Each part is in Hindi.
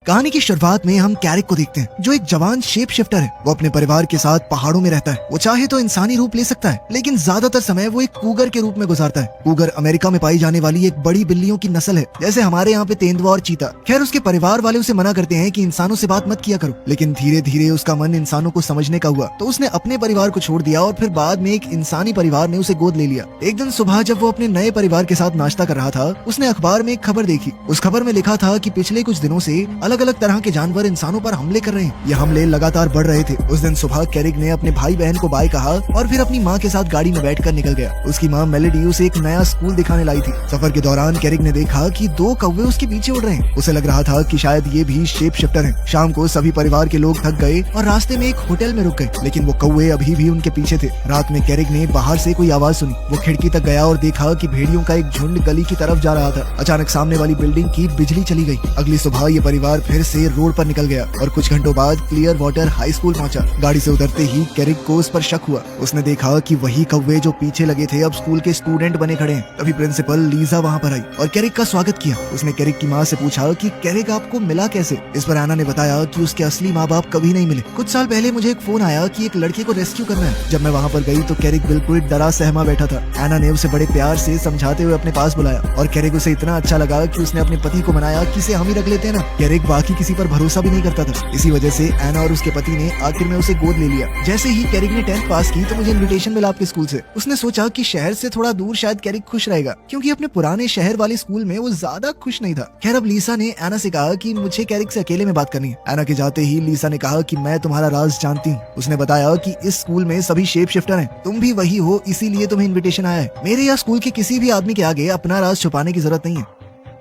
कहानी की शुरुआत में हम कैरिक को देखते हैं जो एक जवान शेप शिफ्टर है। वो अपने परिवार के साथ पहाड़ों में रहता है। वो चाहे तो इंसानी रूप ले सकता है, लेकिन ज्यादातर समय वो एक कूगर के रूप में गुजारता है। कूगर अमेरिका में पाई जाने वाली एक बड़ी बिल्लियों की नस्ल है, जैसे हमारे यहाँ पे तेंदुआ और चीता। खैर, उसके परिवार वाले उसे मना करते हैं कि इंसानों से बात मत किया करो, लेकिन धीरे धीरे उसका मन इंसानों को समझने का हुआ, तो उसने अपने परिवार को छोड़ दिया और फिर बाद में एक इंसानी परिवार ने उसे गोद ले लिया। एक दिन सुबह जब वो अपने नए परिवार के साथ नाश्ता कर रहा था, उसने अखबार में एक खबर देखी। उस खबर में लिखा था कि पिछले कुछ दिनों से अलग अलग तरह के जानवर इंसानों पर हमले कर रहे हैं। ये हमले लगातार बढ़ रहे थे। उस दिन सुबह कैरिक ने अपने भाई बहन को बाय कहा और फिर अपनी माँ के साथ गाड़ी में बैठकर निकल गया। उसकी माँ मेलेडी उसे एक नया स्कूल दिखाने लाई थी। सफर के दौरान कैरिक ने देखा कि 2 कौवे उसके पीछे उड़ रहे हैं। उसे लग रहा था कि शायद ये भी शेप शिफ्टर हैं। शाम को सभी परिवार के लोग थक गए और रास्ते में एक होटल में रुक गए, लेकिन वो कौवे अभी भी उनके पीछे थे। रात में कैरिक ने बाहर से कोई आवाज सुनी। वो खिड़की तक गया और देखा कि भेड़ियों का एक झुंड गली की तरफ जा रहा था। अचानक सामने वाली बिल्डिंग की बिजली चली गई। अगली सुबह ये परिवार फिर से रोड पर निकल गया और कुछ घंटों बाद क्लियर वाटर हाई स्कूल पहुंचा। गाड़ी से उतरते ही कैरिक को उस पर शक हुआ। उसने देखा कि वही कौवे जो पीछे लगे थे अब स्कूल के स्टूडेंट बने खड़े हैं। तभी प्रिंसिपल लीजा वहां पर आई और कैरिक का स्वागत किया। उसने कैरिक की माँ से पूछा कि कैरिक आपको मिला कैसे। इस पर एना ने बताया कि उसके असली माँ बाप कभी नहीं मिले। कुछ साल पहले मुझे एक फोन आया कि एक लड़के को रेस्क्यू करना है। जब मैं वहाँ पर गई तो कैरिक बिल्कुल डरा सहमा बैठा था। एना ने उसे बड़े प्यार से समझाते हुए अपने पास बुलाया और कैरिक उसे इतना अच्छा लगा कि उसने अपने पति को मनाया कि इसे हम ही रख लेते हैं ना। कैरिक बाकी किसी पर भरोसा भी नहीं करता था। इसी वजह से एना और उसके पति ने आखिर में उसे गोद ले लिया। जैसे ही कैरिक ने 10th पास की तो मुझे इनविटेशन मिला आपके स्कूल से। उसने सोचा कि शहर से थोड़ा दूर शायद कैरिक खुश रहेगा, क्योंकि अपने पुराने शहर वाले स्कूल में वो ज्यादा खुश नहीं था। खैर, अब लीसा ने एना से कहा कि मुझे कैरिक से अकेले में बात करनी है। एना के जाते ही लीसा ने कहा कि मैं तुम्हारा राज जानती हूँ। उसने बताया कि इस स्कूल में सभी शेप शिफ्टर हैं, तुम भी वही हो, इसीलिए तुम्हें इनविटेशन आया है। मेरे या स्कूल के किसी भी आदमी के आगे अपना राज छुपाने की जरूरत नहीं है।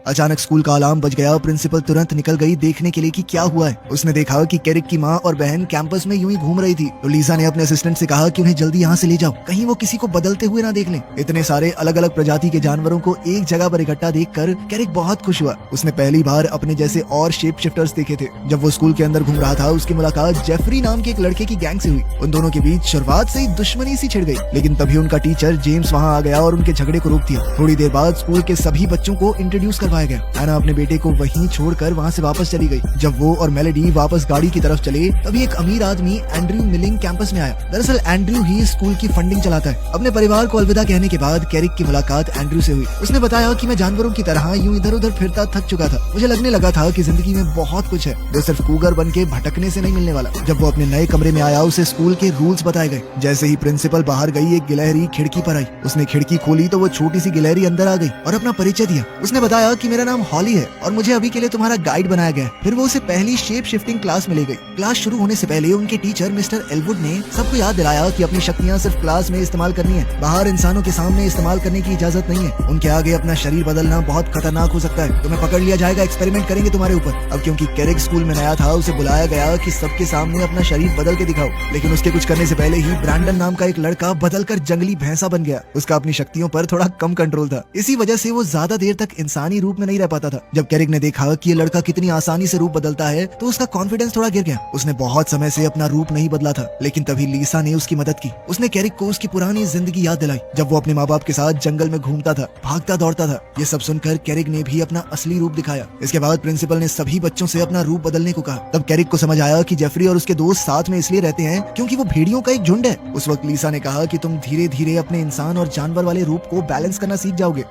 अचानक स्कूल का अलार्म बज गया। प्रिंसिपल तुरंत निकल गई देखने के लिए कि क्या हुआ है। उसने देखा कि कैरिक की माँ और बहन कैंपस में यूं ही घूम रही थी। तो लीजा ने अपने असिस्टेंट से कहा कि उन्हें जल्दी यहाँ से ले जाओ, कहीं वो किसी को बदलते हुए ना देख लें। इतने सारे अलग अलग प्रजाति के जानवरों को एक जगह पर इकट्ठा देखकर कैरिक बहुत खुश हुआ। उसने पहली बार अपने जैसे और शेप शिफ्टर्स देखे थे। जब वो स्कूल के अंदर घूम रहा था, उसकी मुलाकात जेफरी नाम के एक लड़के की गैंग से हुई। उन दोनों के बीच शुरुआत से ही दुश्मनी सी छिड़ गई, लेकिन तभी उनका टीचर जेम्स वहाँ आ गया और उनके झगड़े को रोक दिया। थोड़ी देर बाद स्कूल के सभी बच्चों को इंट्रोड्यूस करवाया गया। एना अपने बेटे को वहीं छोड़कर वहाँ से वापस चली गई। जब वो और मेलेडी वापस गाड़ी की तरफ चले, तभी एक अमीर आदमी एंड्रयू मिलिंग कैंपस में आया। दरअसल एंड्रयू ही स्कूल की फंडिंग चलाता है। अपने परिवार को अलविदा कहने के बाद कैरिक की मुलाकात एंड्रयू से हुई। उसने बताया कि मैं जानवरों की तरह यूं इधर उधर फिरता थक चुका था। मुझे लगने लगा था कि जिंदगी में बहुत कुछ है जो सिर्फ कूगर बन के भटकने से नहीं मिलने वाला। जब वो अपने नए कमरे में आया, उसे स्कूल के रूल्स बताए गए। जैसे ही प्रिंसिपल बाहर गई, एक गिलहरी खिड़की पर आई। उसने खिड़की खोली तो वो छोटी सी गिलहरी अंदर आ गई और अपना परिचय दिया। उसने बताया कि मेरा नाम हॉली है और मुझे अभी के लिए तुम्हारा गाइड बनाया गया है। फिर वो उसे पहली शेप शिफ्टिंग क्लास में ले गई। क्लास शुरू होने से पहले उनके टीचर मिस्टर एलवुड ने सबको याद दिलाया कि अपनी शक्तियाँ सिर्फ क्लास में इस्तेमाल करनी है, बाहर इंसानों के सामने इस्तेमाल करने की इजाजत नहीं है। उनके आगे अपना शरीर बदलना बहुत खतरनाक हो सकता है। तुम्हें पकड़ लिया जाएगा, एक्सपेरिमेंट करेंगे तुम्हारे ऊपर। अब क्योंकि कैरिक स्कूल में नया था, उसे बुलाया गया कि सबके सामने अपना शरीर बदल के दिखाओ। लेकिन उसके कुछ करने से पहले ही ब्रैंडन नाम का एक लड़का बदलकर जंगली भैंसा बन गया। उसका अपनी शक्तियों पर थोड़ा कम कंट्रोल था। इसी वजह से वो ज्यादा देर तक इंसानी रूप में नहीं रह पाता था। जब कैरिक ने देखा कि ये लड़का कितनी आसानी से रूप बदलता है, तो उसका कॉन्फिडेंस थोड़ा गिर गया। उसने बहुत समय से अपना रूप नहीं बदला था, लेकिन तभी लीसा ने उसकी मदद की। उसने कैरिक को उसकी पुरानी जिंदगी याद दिलाई, जब वो अपने माँ बाप के साथ जंगल में घूमता था, भागता दौड़ता था। ये सब सुनकर कैरिक ने भी अपना असली रूप दिखाया। इसके बाद प्रिंसिपल ने सभी बच्चों से अपना रूप बदलने को कहा। तब कैरिक को समझ आया कि जेफरी और उसके दोस्त साथ में इसलिए रहते हैं क्योंकि वो भेड़ियों का एक झुंड है। उस वक्त लीसा ने कहा कि तुम धीरे धीरे अपने इंसान और जानवर वाले रूप को बैलेंस करना सीख जाओगे।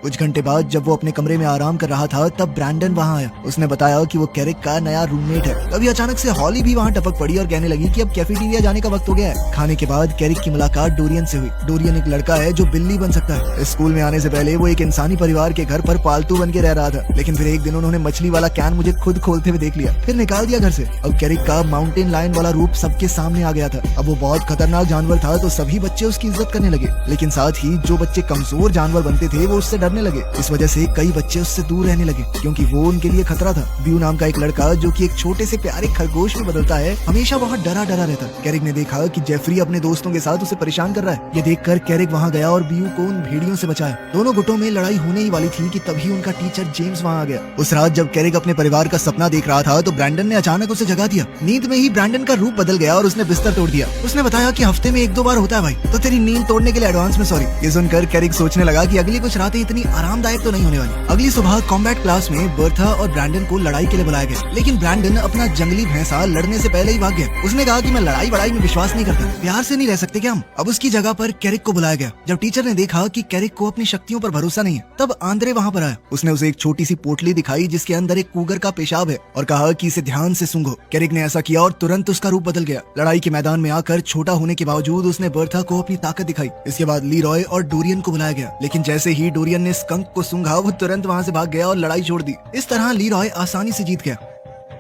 कुछ घंटे बाद जब वो अपने कमरे में आराम कर रहा था, तब ब्रैंडन वहाँ आया। उसने बताया कि वो कैरिक का नया रूममेट है। तभी अचानक से हॉली भी वहाँ टपक पड़ी और कहने लगी कि अब कैफेटेरिया जाने का वक्त हो गया है। खाने के बाद कैरिक की मुलाकात डोरियन से हुई। डोरियन एक लड़का है जो बिल्ली बन सकता है। स्कूल में आने से पहले वो एक इंसानी परिवार के घर पर पालतू बन के रह रहा था, लेकिन फिर एक दिन उन्होंने मछली वाला कैन मुझे खुद खोलते हुए देख लिया, फिर निकाल दिया घर से। अब कैरिक का माउंटेन लायन वाला रूप सबके सामने आ गया था। अब वो बहुत खतरनाक जानवर था, तो सभी बच्चे उसकी इज्जत करने लगे, लेकिन साथ ही जो बच्चे कमजोर जानवर बनते थे वो उससे डरने लगे। इस वजह से कई बच्चे उससे दूर रहने लगे, क्योंकि वो उनके लिए खतरा था। ब्यू नाम का एक लड़का जो कि एक छोटे से प्यारे खरगोश में बदलता है, हमेशा बहुत डरा डरा रहता। कैरिक ने देखा कि जेफरी अपने दोस्तों के साथ उसे परेशान कर रहा है। ये देखकर कैरिक वहाँ गया और ब्यू को उन भेड़ियों से बचाया। दोनों गुटों में लड़ाई होने ही वाली थी कि तभी उनका टीचर जेम्स वहाँ आ गया। उस रात जब कैरिक अपने परिवार का सपना देख रहा था, तो ब्रैंडन ने अचानक उसे जगा दिया। नींद में ही ब्रैंडन का रूप बदल गया और उसने बिस्तर तोड़ दिया। उसने बताया कि हफ्ते में 1-2 बार होता है भाई, तो तेरी नींद तोड़ने के लिए एडवांस में सॉरी। ये सुनकर कैरिक सोचने लगा कि अगली कुछ रातें इतनी इतनी आरामदायक तो नहीं होने वाली। अगली सुबह कॉम्बैट क्लास में बर्था और ब्रैंडन को लड़ाई के लिए बुलाया गया, लेकिन ब्रैंडन अपना जंगली भैंसा लड़ने से पहले ही भाग गया। उसने कहा कि मैं लड़ाई वड़ाई में विश्वास नहीं करता, प्यार से नहीं रह सकते क्या हम। अब उसकी जगह पर कैरिक को बुलाया गया। जब टीचर ने देखा कि कैरिक को अपनी शक्तियों पर भरोसा नहीं है, तब आंद्रे वहाँ पर आया। उसने उसे एक छोटी सी पोटली दिखाई जिसके अंदर एक कूगर का पेशाब है और कहा कि इसे ध्यान से सूंघो। कैरिक ने ऐसा किया और तुरंत उसका रूप बदल गया। लड़ाई के मैदान में आकर छोटा होने के बावजूद उसने बर्था को अपनी ताकत दिखाई। इसके बाद लीरॉय और डोरियन को बुलाया गया, लेकिन जैसे ही डोरियन ने स्कंक को सूंघा वो तुरंत वहाँ से भाग गया और लड़ाई छोड़ दी। इस तरह लीरॉय आसानी से जीत गया।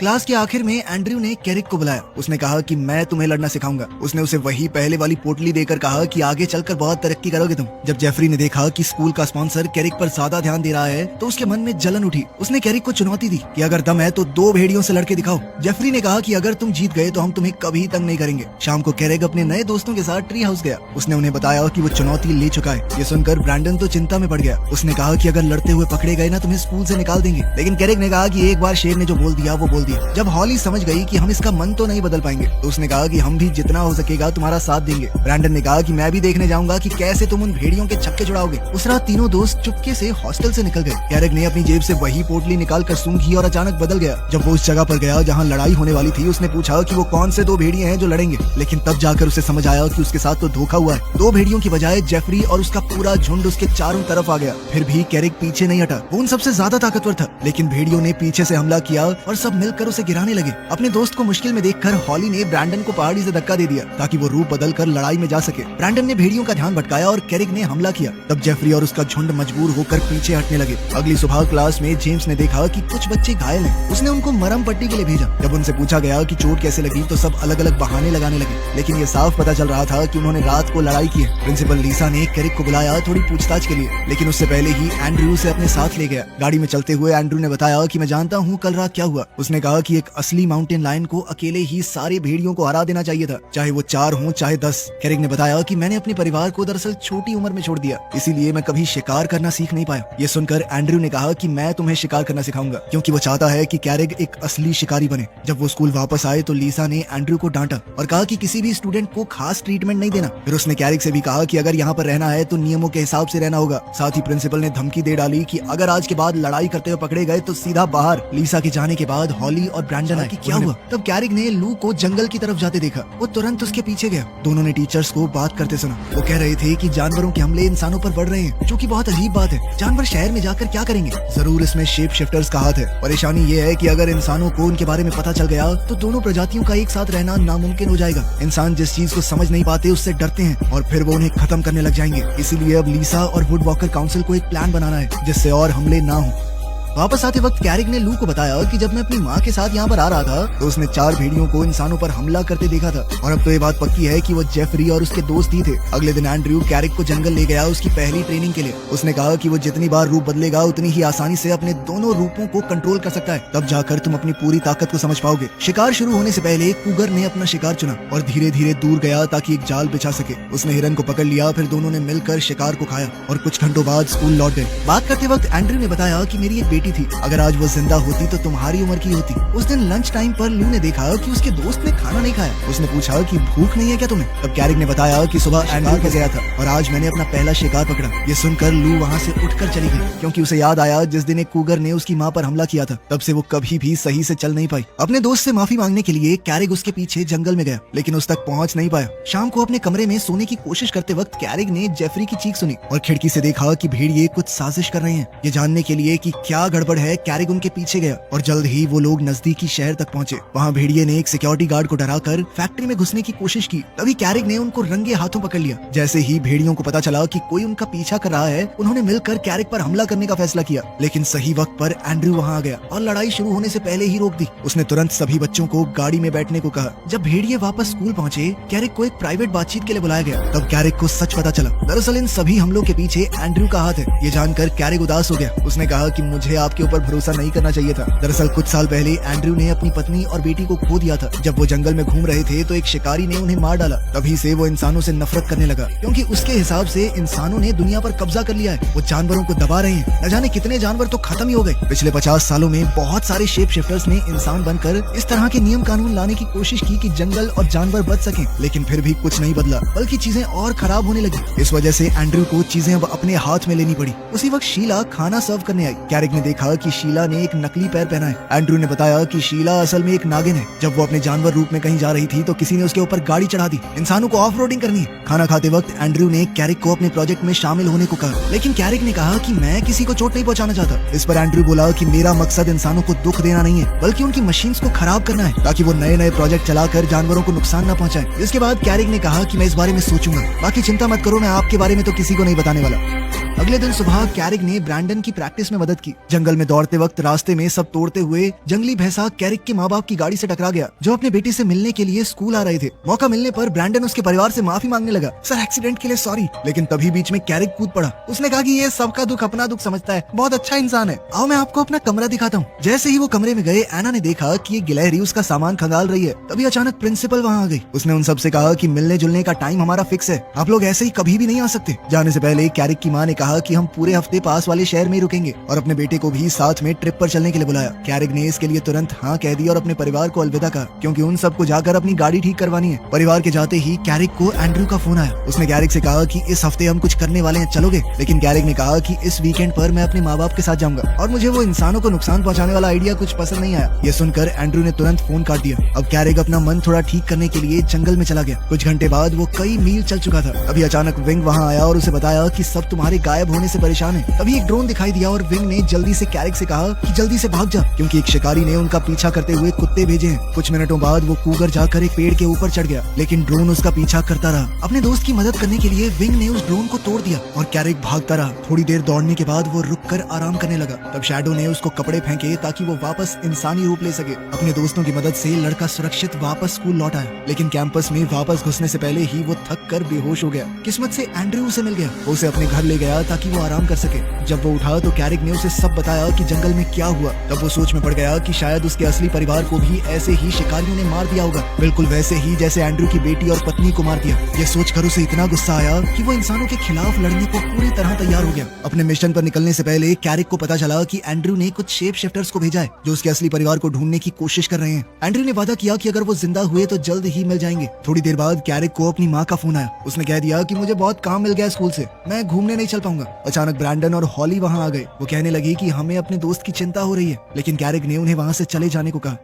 क्लास के आखिर में एंड्रयू ने कैरिक को बुलाया। उसने कहा कि मैं तुम्हें लड़ना सिखाऊंगा। उसने उसे वही पहले वाली पोटली देकर कहा कि आगे चलकर बहुत तरक्की करोगे तुम। जब जेफरी ने देखा कि स्कूल का स्पॉन्सर कैरिक पर ज्यादा ध्यान दे रहा है तो उसके मन में जलन उठी। उसने कैरिक को चुनौती दी कि अगर दम है तो 2 भेड़ियों से लड़के दिखाओ। जेफरी ने कहा कि अगर तुम जीत गए तो हम तुम्हें कभी तंग नहीं करेंगे। शाम को कैरिक अपने नए दोस्तों के साथ ट्री हाउस गया। उसने उन्हें बताया कि वो चुनौती ले चुका है। ये सुनकर ब्रैंडन तो चिंता में पड़ गया। उसने कहा कि अगर लड़ते हुए पकड़े गए ना तुम्हें स्कूल से निकाल देंगे, लेकिन कैरिक ने कहा कि एक बार शेर ने जो बोल दिया वो बोल दिया। जब हॉली समझ गई कि हम इसका मन तो नहीं बदल पाएंगे तो उसने कहा कि हम भी जितना हो सकेगा तुम्हारा साथ देंगे। ब्रैंडन ने कहा कि मैं भी देखने जाऊंगा कि कैसे तुम उन भेड़ियों के छक्के छुड़ाओगे। उस रात तीनों दोस्त चुपके से हॉस्टल से निकल गए। कैरिक ने अपनी जेब से वही पोटली निकालकर सूंघी और अचानक बदल गया। जब वो उस जगह पर गया जहाँ लड़ाई होने वाली थी, उसने पूछा कि वो कौन से 2 भेड़िए हैं जो लड़ेंगे, लेकिन तब जाकर उसे समझ आया कि उसके साथ तो धोखा हुआ है। 2 भेड़ियों की बजाय जेफरी और उसका पूरा झुंड उसके चारों तरफ आ गया। फिर भी कैरिक पीछे नहीं हटा। वो उन सबसे ज्यादा ताकतवर था, लेकिन भेड़ियों ने पीछे से हमला किया और सब मिलकर उसे गिराने लगे। अपने दोस्त को मुश्किल में देखकर हॉली ने ब्रैंडन को पहाड़ी से धक्का दे दिया ताकि वो रूप बदल कर लड़ाई में जा सके। ब्रैंडन ने भेड़ियों का ध्यान भटकाया और कैरिक ने हमला किया। तब जेफरी और उसका झुंड मजबूर होकर पीछे हटने लगे। अगली सुबह क्लास में जेम्स ने देखा कि कुछ बच्चे घायल हैं। उसने उनको मरहम पट्टी के लिए भेजा। जब उनसे पूछा गया कि चोट कैसे लगी तो सब अलग अलग बहाने लगाने लगे, लेकिन ये साफ पता चल रहा था कि उन्होंने रात को लड़ाई की है। प्रिंसिपल लीसा ने कैरिक को बुलाया थोड़ी पूछताछ के लिए, लेकिन उससे पहले ही एंड्रयू से अपने साथ ले गया। गाड़ी में चलते हुए एंड्रयू ने बताया कि मैं जानता हूँ कल रात क्या हुआ। उसने कहा कि एक असली माउंटेन लायन को अकेले ही सारे भेड़ियों को हरा देना चाहिए था, चाहे वो 4 हों चाहे 10। कैरिक ने बताया कि मैंने अपने परिवार को दरअसल छोटी उम्र में छोड़ दिया, इसीलिए मैं कभी शिकार करना सीख नहीं पाया। ये सुनकर एंड्रयू ने कहा कि मैं तुम्हें शिकार करना सिखाऊंगा, क्योंकि वो चाहता है कि कैरिक एक असली शिकारी बने। जब वो स्कूल वापस आए तो लीसा ने एंड्रयू को डांटा और कहा कि किसी भी स्टूडेंट को खास ट्रीटमेंट नहीं देना। फिर उसने कैरिक से भी कहा कि अगर यहाँ पर रहना है तो नियमों के हिसाब से रहना होगा। साथ ही प्रिंसिपल ने धमकी दे डाली कि अगर आज के बाद लड़ाई करते हुए पकड़े गए तो सीधा बाहर। लीसा के जाने के बाद हॉली और ब्रैंडन आए। क्या हुआ? तब कैरिक ने लू को जंगल की तरफ जाते देखा। वो तुरंत उसके पीछे गया। दोनों ने टीचर्स को बात करते सुना। वो कह रहे थे कि जानवरों के हमले इंसानों पर बढ़ रहे हैं, जो कि बहुत अजीब बात है। जानवर शहर में जाकर क्या करेंगे? जरूर इसमें शेप शिफ्टर्स का हाथ है। परेशानी ये है कि अगर इंसानों को उनके बारे में पता चल गया तो दोनों प्रजातियों का एक साथ रहना नामुमकिन हो जाएगा। इंसान जिस चीज को समझ नहीं पाते उससे डरते हैं और फिर वो उन्हें खत्म करने लग जाएंगे। इसीलिए अब लीसा और वुड वॉकर काउंसिल को एक प्लान बनाना है जिससे और हमले ना हो। वापस आते वक्त कैरिक ने लू को बताया कि जब मैं अपनी माँ के साथ यहाँ पर आ रहा था तो उसने 4 भेड़ियों को इंसानों पर हमला करते देखा था, और अब तो ये बात पक्की है कि वो जेफरी और उसके दोस्त ही थे। अगले दिन एंड्रयू कैरिक को जंगल ले गया उसकी पहली ट्रेनिंग के लिए। उसने कहा कि वो जितनी बार रूप बदलेगा उतनी ही आसानी से अपने दोनों रूपों को कंट्रोल कर सकता है, तब जाकर तुम अपनी पूरी ताकत को समझ पाओगे। शिकार शुरू होने से पहले कूगर ने अपना शिकार चुना और धीरे धीरे दूर गया ताकि एक जाल बिछा सके। उसने हिरन को पकड़ लिया, फिर दोनों ने मिलकर शिकार को खाया और कुछ घंटों बाद स्कूल लौट गए। बात करते वक्त एंड्रयू ने बताया कि मेरी एक बेटी थी, अगर आज वो जिंदा होती तो तुम्हारी उम्र की होती। उस दिन लंच टाइम पर लू ने देखा कि उसके दोस्त ने खाना नहीं खाया। उसने पूछा कि भूख नहीं है क्या तुम्हें? तब कैरिक ने बताया कि सुबह एंड्रयू के गया था और आज मैंने अपना पहला शिकार पकड़ा। ये सुनकर लू वहाँ से उठकर चली गई, क्योंकि उसे याद आया जिस दिन एक कूगर ने उसकी माँ पर हमला किया था। तब से वो कभी भी सही से चल नहीं पाई। अपने दोस्त से माफी मांगने के लिए कैरिक उसके पीछे जंगल में गया, लेकिन उस तक पहुँच नहीं पाया। शाम को अपने कमरे में सोने की कोशिश करते वक्त कैरिक ने जेफरी की चीख सुनी और खिड़की से देखा कि भेड़िए कुछ साजिश कर रहे हैं। ये जानने के लिए कि क्या गड़बड़ है, कैरिक उनके पीछे गया और जल्द ही वो लोग नजदीकी शहर तक पहुंचे। वहाँ भेड़िए ने एक सिक्योरिटी गार्ड को डराकर फैक्ट्री में घुसने की कोशिश की। तभी कैरिक ने उनको रंगे हाथों पकड़ लिया। जैसे ही भेड़ियों को पता चला कि कोई उनका पीछा कर रहा है, उन्होंने मिलकर कैरिक पर हमला करने का फैसला किया, लेकिन सही वक्त पर एंड्रयू वहाँ आ गया और लड़ाई शुरू होने से पहले ही रोक दी। उसने तुरंत सभी बच्चों को गाड़ी में बैठने को कहा। जब भेड़िए वापस स्कूल पहुंचे, कैरिक को एक प्राइवेट बातचीत के लिए बुलाया गया। तब कैरिक को सच पता चला, दरअसल इन सभी हमलों के पीछे एंड्रयू का हाथ है। ये जानकर कैरिक उदास हो गया। उसने कहा कि मुझे आपके ऊपर भरोसा नहीं करना चाहिए था। दरअसल कुछ साल पहले एंड्रयू ने अपनी पत्नी और बेटी को खो दिया था। जब वो जंगल में घूम रहे थे तो एक शिकारी ने उन्हें मार डाला। तभी से वो इंसानों से नफरत करने लगा, क्योंकि उसके हिसाब से इंसानों ने दुनिया पर कब्जा कर लिया है। वो जानवरों को दबा रहे हैं। न जाने कितने जानवर तो खत्म ही हो गए। पिछले 50 सालों में बहुत सारे शेप शिफ्टर्स ने इंसान बनकर इस तरह के नियम कानून लाने की कोशिश की कि जंगल और जानवर बच सकें, लेकिन फिर भी कुछ नहीं बदला, बल्कि चीजें और खराब होने लगी। इस वजह से एंड्रयू को चीजें अब अपने हाथ में लेनी पड़ी। उसी वक्त शीला खाना सर्व करने आई। कैरिक ने देखा कि शीला ने एक नकली पैर पहना है। एंड्रयू ने बताया कि शीला असल में एक नागिन है। जब वो अपने जानवर रूप में कहीं जा रही थी तो किसी ने उसके ऊपर गाड़ी चढ़ा दी। इंसानों को ऑफ रोडिंग करनी है। खाना खाते वक्त एंड्रयू ने कैरिक को अपने प्रोजेक्ट में शामिल होने को कहा, लेकिन कैरिक ने कहा कि मैं किसी को चोट नहीं पहुंचाना चाहता। इस पर एंड्रयू बोला कि मेरा मकसद इंसानों को दुख देना नहीं है, बल्कि उनकी मशीन्स को खराब करना है, ताकि वो नए नए प्रोजेक्ट चलाकर जानवरों को नुकसान न पहुंचाएं। इसके बाद कैरिक ने कहा कि मैं इस बारे में सोचूंगा, बाकी चिंता मत करो, मैं आपके बारे में तो किसी को नहीं बताने वाला। अगले दिन सुबह कैरिक ने ब्रैंडन की प्रैक्टिस में मदद की। जंगल में दौड़ते वक्त रास्ते में सब तोड़ते हुए जंगली भैंसा कैरिक के माँ बाप की गाड़ी से टकरा गया, जो अपने बेटी से मिलने के लिए स्कूल आ रहे थे। मौका मिलने पर ब्रैंडन उसके परिवार से माफी मांगने लगा, सर एक्सीडेंट के लिए सॉरी। लेकिन तभी बीच में कैरिक कूद पड़ा। उसने कहा कि ये सबका दुख अपना दुख समझता है, बहुत अच्छा इंसान है, आओ मैं आपको अपना कमरा दिखाता हूँ। जैसे ही वो कमरे में गए, एना ने देखा कि ये गिलहरी उसका सामान खंगाल रही है। तभी अचानक प्रिंसिपल वहाँ आ गई। उसने उन सबसे कहा कि मिलने जुलने का टाइम हमारा फिक्स है, आप लोग ऐसे ही कभी भी नहीं आ सकते। जाने से पहले कैरिक की माँ ने कहा कि हम पूरे हफ्ते पास वाले शहर में ही रुकेंगे, और अपने बेटे को भी साथ में ट्रिप पर चलने के लिए बुलाया। कैरिक ने इसके लिए तुरंत हाँ कह दी और अपने परिवार को अलविदा कहा, क्योंकि उन सबको जाकर अपनी गाड़ी ठीक करवानी है। परिवार के जाते ही कैरिक को एंड्रयू का फोन आया। उसने कैरिक से कहा कि इस हफ्ते हम कुछ करने वाले हैं, चलोगे? लेकिन कैरिक ने कहा कि इस वीकेंड पर मैं अपने माँ बाप के साथ जाऊंगा, और मुझे वो इंसानों को नुकसान पहुंचाने वाला आइडिया कुछ पसंद नहीं आया। ये सुनकर एंड्रयू ने तुरंत फोन काट दिया। अब कैरिक अपना मन थोड़ा ठीक करने के लिए जंगल में चला गया। कुछ घंटे बाद वो कई मील चल चुका था। अभी अचानक विंग वहाँ आया और उसे बताया कि सब तुम्हारे गायब होने से परेशान है। तभी एक ड्रोन दिखाई दिया और विंग ने जल्दी से कैरिक से कहा कि जल्दी से भाग जा, क्योंकि एक शिकारी ने उनका पीछा करते हुए कुत्ते भेजे हैं। कुछ मिनटों बाद वो कूगर जाकर एक पेड़ के ऊपर चढ़ गया, लेकिन ड्रोन उसका पीछा करता रहा। अपने दोस्त की मदद करने के लिए विंग ने उस ड्रोन को तोड़ दिया और कैरिक भागता रहा। थोड़ी देर दौड़ने के बाद वो रुककर आराम करने लगा। तब शैडो ने उसको कपड़े फेंके ताकि वो वापस इंसानी रूप ले सके। अपने दोस्तों की मदद से लड़का सुरक्षित वापस स्कूल लौट आया, लेकिन कैंपस में वापस घुसने से पहले ही वो थक कर बेहोश हो गया। किस्मत से एंड्रयू से मिल गया। वो उसे अपने घर ले गया ताकि वो आराम कर सके। जब वो उठा तो कैरिक ने उसे सब बताया कि जंगल में क्या हुआ। तब वो सोच में पड़ गया कि शायद उसके असली परिवार को भी ऐसे ही शिकारियों ने मार दिया होगा, बिल्कुल वैसे ही जैसे एंड्रयू की बेटी और पत्नी को मार दिया। ये सोचकर उसे इतना गुस्सा आया कि वो इंसानों के खिलाफ लड़ने को पूरी तरह तैयार हो गया। अपने मिशन पर निकलने से पहले कैरिक को पता चला कि एंड्रयू ने कुछ शेप शिफ्टर्स को भेजा है, जो उसके असली परिवार को ढूंढने की कोशिश कर रहे हैं। एंड्रयू ने वादा किया कि अगर वो जिंदा हुए तो जल्द ही मिल जाएंगे। थोड़ी देर बाद कैरिक को अपनी माँ का फोन आया। उसने कह दिया कि मुझे बहुत काम मिल गया स्कूल से, मैं घूमने नहीं चल पाऊंगा। अचानक ब्रैंडन और हॉली वहाँ आ गए। वो कहने लगी कि हमें अपने दोस्त की चिंता हो रही है, लेकिन कैरिक ने उन्हें वहाँ से चले जाने को कहा।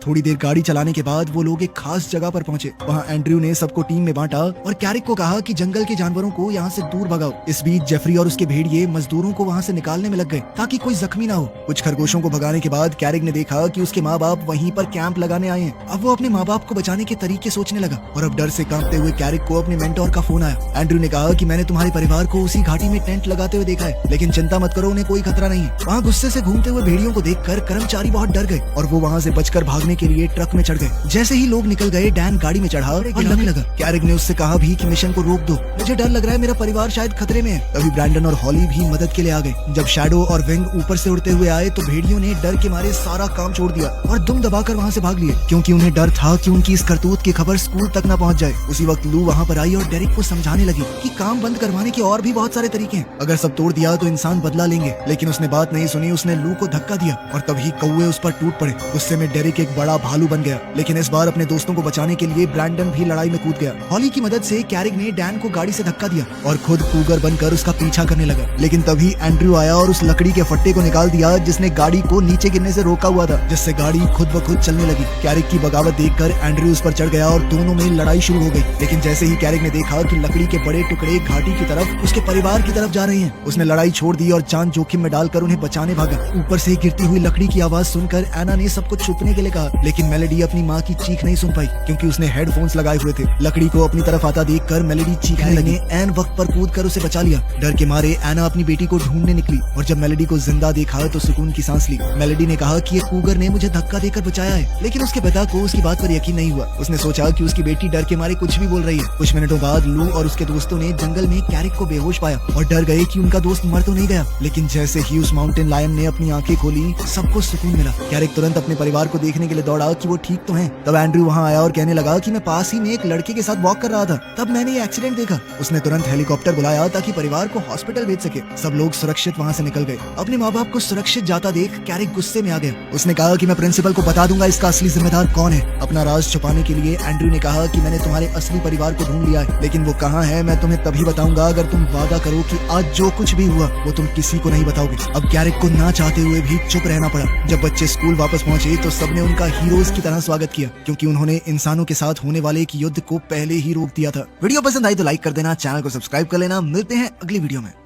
थोड़ी देर गाड़ी चलाने के बाद वो लोग एक खास जगह पर पहुंचे। वहाँ एंड्रयू ने सबको टीम में बांटा और कैरिक को कहा कि जंगल के जानवरों को यहाँ से दूर भगाओ। इस बीच जेफरी और उसके भेड़िए मजदूरों को वहाँ से निकालने में लग गए ताकि कोई जख्मी ना हो। कुछ खरगोशों को भगाने के बाद कैरिक ने देखा कि उसके माँ बाप वहीं पर कैंप लगाने आए हैं। अब वो अपने माँ बाप को बचाने के तरीके सोचने लगा, और अब डर से कांपते हुए कैरिक को अपने मेंटोर का फोन आया। एंड्रयू ने कहा कि मैंने तुम्हारे परिवार को उसी घाटी में टेंट लगाते हुए देखा है, लेकिन चिंता मत करो, उन्हें कोई खतरा नहीं है। वहाँ गुस्से से घूमते हुए भेड़ियों को देखकर कर्मचारी बहुत डर गए और वो वहाँ से बचकर भागने के लिए ट्रक में चढ़ गए। जैसे ही लोग निकल गए, डैन गाड़ी में चढ़ा और लगने लगा। कैरिक ने उससे कहा भी कि मिशन को रोक दो, मुझे डर लग रहा है, मेरा परिवार शायद खतरे में है। तभी ब्रैंडन और हॉली भी मदद के लिए आ गए। जब शैडो और विंग ऊपर से उड़ते हुए आए तो भेड़ियों ने डर के मारे सारा काम छोड़ दिया और दुम दबाकर वहाँ से भाग लिए, क्योंकि उन्हें डर था कि उनकी इस करतूत की खबर स्कूल तक न पहुँच जाए। उसी वक्त लू वहाँ पर आई और डेरिक को समझाने लगी कि काम बंद करवाने के और भी बहुत सारे तरीके हैं, अगर सब तोड़ दिया तो इंसान बदला लेंगे। लेकिन उसने बात नहीं सुनी, उसने लू को धक्का दिया और तभी कौवे उस पर टूट पड़े। गुस्से में डेरिक एक बड़ा भालू बन गया, लेकिन इस बार अपने दोस्तों को बचाने के लिए ब्रैंडन भी लड़ाई में कूद गया। हॉली की मदद से कैरिक ने डैन को गाड़ी से धक्का दिया और खुद कूगर बनकर उसका पीछा करने लगा। लेकिन तभी एंड्रयू आया और उस लकड़ी के फट्टे को निकाल दिया जिसने गाड़ी को नीचे गिरने से रोका हुआ था, जिससे गाड़ी खुद ब खुद चलने लगी। कैरिक की बगावत देखकर एंड्रयू उस पर चढ़ गया और दोनों में लड़ाई शुरू हो गई। लेकिन जैसे ही कैरिक ने देखा कि लकड़ी के बड़े टुकड़े घाटी की तरफ उसके परिवार की तरफ जा रहे हैं, उसने लड़ाई छोड़ दी और जान जोखिम में डालकर उन्हें बचाने भागा। ऊपर से गिरती हुई लकड़ी की आवाज सुनकर एना ने सबको छुपने के लिए कहा, लेकिन मेलेडी अपनी माँ की चीख नहीं सुन पाई क्योंकि उसने हेडफोन्स लगाए हुए थे। लकड़ी को अपनी तरफ आता देखकर मेलेडी चीखने लगी। एन वक्त पर कूद कर उसे बचा लिया। डर के मारे एना अपनी बेटी को ढूंढने निकली और जब मेलेडी को जिंदा देखा तो सुकून की सांस ली। मेलेडी ने कहा कि ये कूगर ने मुझे धक्का देकर बचाया है, लेकिन उसके पिता को उसकी बात पर यकीन नहीं हुआ। उसने सोचा कि उसकी बेटी डर के मारे कुछ भी बोल रही है। कुछ मिनटों बाद लू और उसके दोस्तों ने जंगल में कैरिक को बेहोश पाया और डर गए कि उनका दोस्त मर तो नहीं गया। लेकिन जैसे ही उस माउंटेन लायन ने अपनी आंखें खोली, सबको सुकून मिला। कैरिक तुरंत अपने परिवार को देखने के लिए दौड़ा कि वो ठीक तो हैं। तब एंड्रयू वहाँ आया और कहने लगा कि मैं पास ही में एक लड़के के साथ वॉक कर रहा था, तब मैंने ये एक्सीडेंट देखा। उसने तुरंत हेलीकॉप्टर बुलाया ताकि परिवार को हॉस्पिटल भेज सके। सब लोग सुरक्षित वहाँ से निकल गए। अपने माँ बाप को सुरक्षित जाता देख कैरिक गुस्से में आ गया। उसने कहा कि मैं प्रिंसिपल को बता दूंगा इसका असली जिम्मेदार कौन है। अपना राज छुपाने के लिए एंड्रयू ने कहा कि मैंने तुम्हारे असली परिवार को ढूंढ लिया है, लेकिन वो कहाँ है मैं तुम्हें तभी बताऊंगा अगर तुम वादा करो कि आज जो कुछ भी हुआ वो तुम किसी को नहीं बताओगे। अब कैरिक को ना चाहते हुए भी चुप रहना पड़ा। जब बच्चे स्कूल वापस पहुंचे तो सबने उनका हीरोज की तरह स्वागत किया क्योंकि उन्होंने इंसानों के साथ होने वाले एक युद्ध को पहले ही रोक दिया था। वीडियो पसंद आई तो लाइक कर देना, चैनल को सब्सक्राइब कर लेना। मिलते हैं अगली वीडियो में।